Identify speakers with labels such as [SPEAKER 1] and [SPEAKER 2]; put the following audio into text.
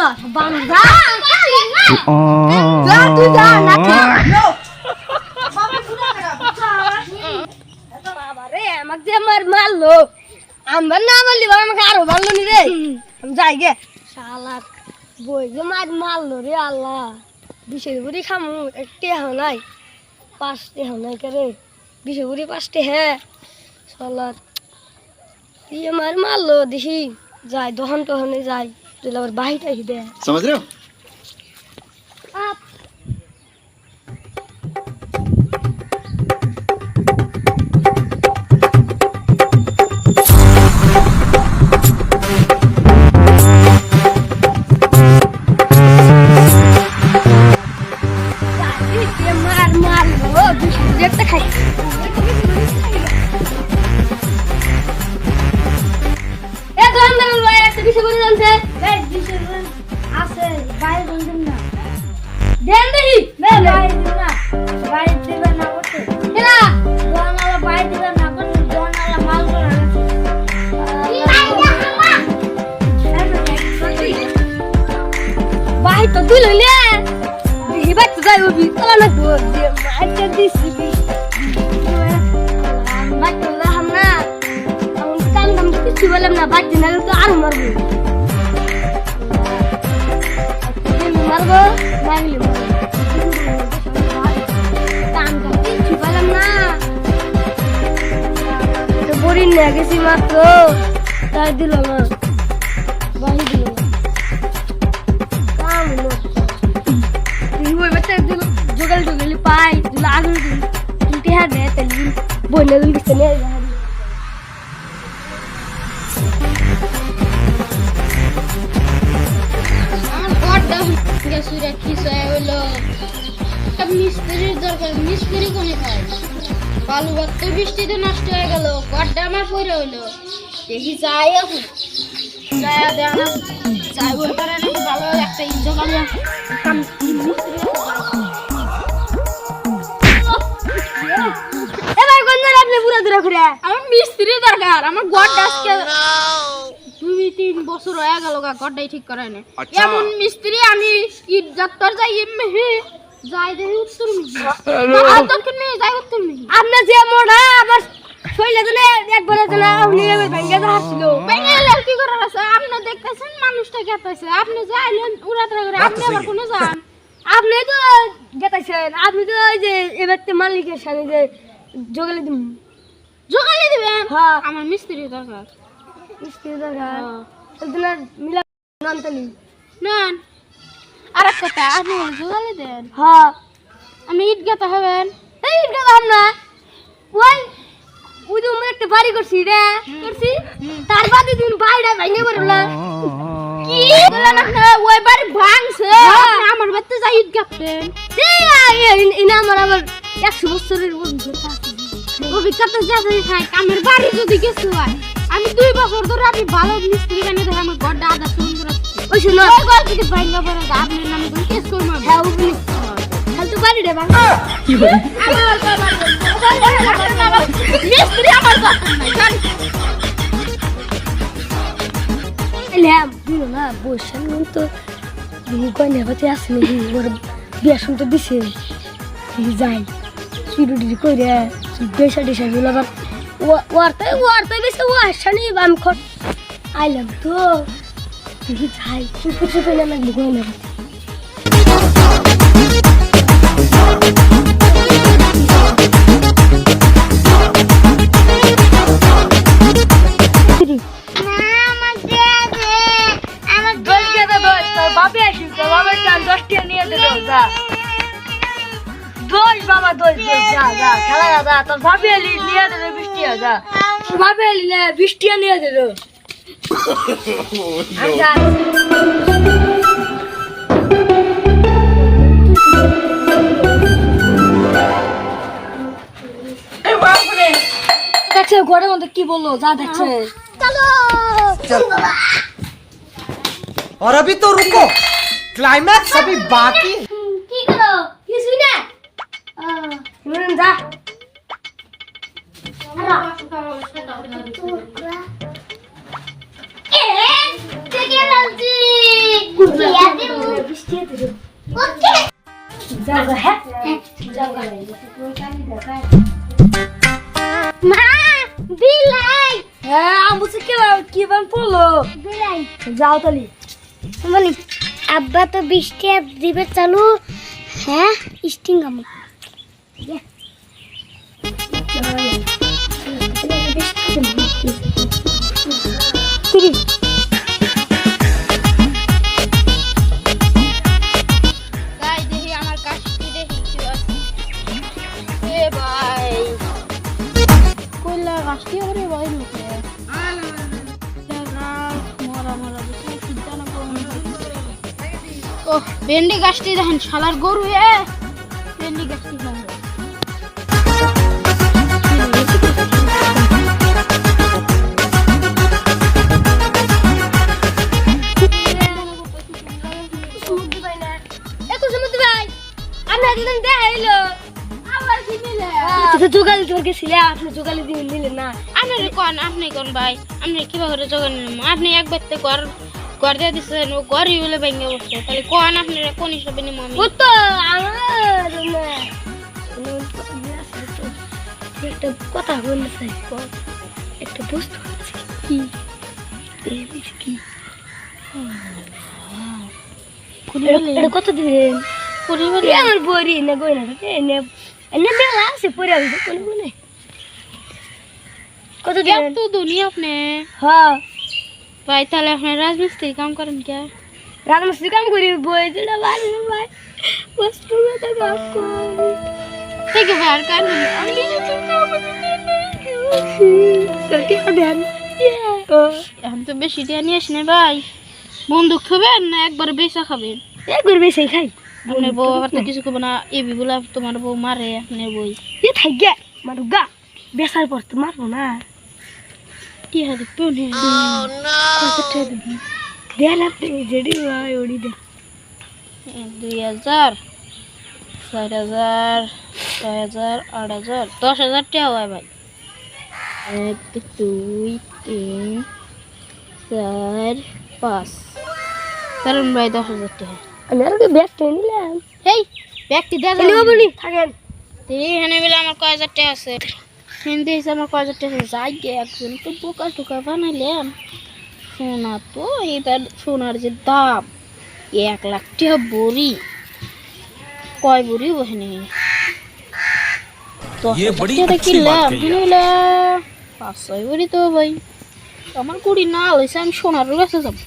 [SPEAKER 1] না বান্দা যা তুই যা না বাবা রে আমাকে যে মারলো আমার না মারলি বাবা আমাকে আরো মারলো নি রে আমি যাই গে শালা বই যে মারলো রে আল্লাহ বিশের বুড়ি খামু একটি হাও নাই 5টি হাও নাই করে বিশের বুড়ি 5টি হ্যাঁ শালা তুই আমার মারলো দেখি যাই দহন টহনে যাই তুই আবার বাহিটা দে
[SPEAKER 2] समझ रहे हो
[SPEAKER 1] आप मार लो देखते खाई ए तो अंदर लो एक दिशा করে জানছে এই দিশে আছে বাইরে বলছেন না দেন দেখি বাইরে দিবেন না বাইরে দিবেন না করতে এরা দোনালা বাইরে দিবেন না করতে দোনালা মাল করে আছে বাইরে তো দিল নে হিবাত তো যাই ওবি কলা না তো মাইটা দিছি বাইরে তো হামনা আমি কাম দাম কিছু বললাম না বাইরে না তো আর মারবো মারবো মারলি কাম দাম কিছু বললাম না তো বড়ি নিয়ে গেছি মাত্র তাই দিল না বাইরে দিল কাম হলো ওই বাচ্চা দিল জোগাল জোগালি পাই দিল আগুন দিল উল্টে হাত দেয় তাহলে বইনা দিল দিচ্ছে না
[SPEAKER 3] মিস্ত্রির দরকার মিস্ত্রি কোনে পায় বালু ভর্ত বৃষ্টিতে নষ্ট হয়ে গেল গড্ডা আমার পরে হইলো দেখি যাই এখন যাই দেখ যাই ওই করে নাকি ভালো একটা জোগালি
[SPEAKER 1] এবার গন্ধার আপনি পুরো দূরে ঘুরে
[SPEAKER 3] আমার মিস্ত্রি দরকার আমার গড্ডা আজকে 2-3 বছর হয়ে গেল গড্ডাই ঠিক করায় না এমন মিস্ত্রি আমি ইট যাত্তর যাই এমনি যাই দেখি উত্তর মিহি দক্ষিণ নেই যাই উত্তর মিহি
[SPEAKER 1] আপনি যে মোড়া আবার শৈলে দিলে একবার দিলে আপনি ভেঙে যাচ্ছিল
[SPEAKER 3] ভেঙে গেলে কি করার আছে আপনি দেখতেছেন মানুষটা গেতাছে আপনি যাইলেন উড়াতরা করে আপনি আবার কোনো যান
[SPEAKER 1] আপনি তো গেতাছেন আপনি তো ওই যে এবার তো মালিকের সামনে যে জোগালি দিন
[SPEAKER 3] জোগালি দিবেন
[SPEAKER 1] হ্যাঁ
[SPEAKER 3] আমার মিস্ত্রি দরকার
[SPEAKER 1] মিস্ত্রি দরকার একদিন মিলা নান্তলি
[SPEAKER 3] নেন আর এক কথা আপনি জোগালি দেন
[SPEAKER 1] হ্যাঁ
[SPEAKER 3] আমি ইট গেতা হবেন
[SPEAKER 1] এই গেল আমরা ওই যে আমরা একটা বাড়ি করছি রে করছি তার বাদে দিন বাইরে ভেঙে পড়লো
[SPEAKER 3] কি বলেন আপনি ওই বাড়ি ভাঙছে আপনি আমার বাড়িতে যাই ইট গাঁথবেন
[SPEAKER 1] ইনা আমার আবার 100 বছরের অভিজ্ঞতা আছে
[SPEAKER 3] অভিজ্ঞতা যাচাই খায় কামের বাড়ি যদি কিছু হয় আমি 2 বছর ধরে আমি ভালো মিস্ত্রি বানিয়ে দেখে আমার গড্ডা আদা সুন্দর
[SPEAKER 1] ওই শুনো
[SPEAKER 3] ওই ঘর থেকে ভাঙা পড়ে আপনি নামে কোন কেস করব
[SPEAKER 1] হ্যাঁ ওগুলি খালি তো বাড়ি রে ভাঙ
[SPEAKER 3] কি বলে মিস্ত্রি আমার কথা নাই
[SPEAKER 1] ল্যাম দিলো না বসে তো দিদি কই নেবাতে আসলে ওর বিয়া শুনতে দিছে যাই চিরুটি কইরে বেশা ডিশা গুলো আবার ওয়ারতে বেশি ও আসানি আমি খট আইলাম তো দিদি যাই চুপে চুপে না লাগলো কই নেবাতে বৃষ্টি নিয়ে দিল দেখছে ঘরের মধ্যে কি বললো যা দেখছে চলো
[SPEAKER 4] और अभी तो रुको क्लाइमैक्स अभी बाकी
[SPEAKER 1] কি করো কিছুই না যা
[SPEAKER 3] থেকে বলছি
[SPEAKER 1] जाऊगा है जाऊगा মা বিলাই হ্যাঁ আমুছে কি বান পড়লো বিলাই যাও তালি মানে আব্বা তো বৃষ্টি দিবে চালু হ্যাঁ স্টিং গাম
[SPEAKER 3] গাই দেখি আমার কাশটি দেখি কি আছে এ ভাই কইলা কাশটি ওরে ভাই মুখে ও ভেন্ডি গাছটি দেখেন শালার গরু ভেন্ডি গাছটি খাবে আপনি কোন ভাই আপনি কিভাবে করে জোগান আপনি একবার তো ঘর দিয়ে দিচ্ছেন ও ঘরই হলে ভেঙে বসছে তাহলে কোন আপনি কোন হিসাবে নিম আমি
[SPEAKER 1] একটা কথা বলতে চাই একটা বস্তু কি কি কত দিন আমার বড়ি না গই না এনে এনে মেলা আছে পরে আছে কোন কোনে কত দিন
[SPEAKER 3] তো দুনিয়া আপনি
[SPEAKER 1] হ্যাঁ
[SPEAKER 3] ভাই তাহলে আপনি রাজমিস্ত্রি কাম করেন কে
[SPEAKER 1] রাজমিস্ত্রি কাম করি বই দিলা বাড়ি ভাই বস্তু তো কাম করি
[SPEAKER 3] ঠিক আছে আর কান আমি
[SPEAKER 1] কটি দেন
[SPEAKER 3] এখন তো বেশি দিয়ে নিয়ে আসেন ভাই বন্দুক খাবেন না একবার বেচা খাবেন
[SPEAKER 1] একবার বেশি খাই
[SPEAKER 3] আপনার বউ আবার তো কিছু করবো না এবি বলে তোমার বউ মারে আপনার বই
[SPEAKER 1] এ থাই গে মারুগা বেসার পর তো মারবো না
[SPEAKER 3] কি হাতে পেনে
[SPEAKER 1] দেন আপনি যেডি ভাই ওড়ি দে
[SPEAKER 3] 2000 4000 6000 8000 10000 টাকা হয় ভাই 1 2 3 4 5 কারণ ভাই 10000 টাকা
[SPEAKER 1] আমি আর কি ব্যাগ টেনে নিলাম
[SPEAKER 3] এই ব্যক্তি দেখা
[SPEAKER 1] এনে বাবুনি থাকেন
[SPEAKER 3] এখানে বলে আমার কয় হাজার টাকা আছে হিন্দি হিসেবে আমার কয় হাজার টাকা যাই গে একজন তো বোকা টোকা বানাইলেন সোনা তো এবার সোনার যে দাম 1 লাখ টাকা বড়ি কয় বড়ি ওখানে
[SPEAKER 2] ये बड़ी अच्छी
[SPEAKER 3] কিনলাম
[SPEAKER 2] बात कही
[SPEAKER 3] কিনলে 5-6 বড়ি তো ভাই আমার কুড়ি না হয়েছে আমি সোনার কাছে যাবো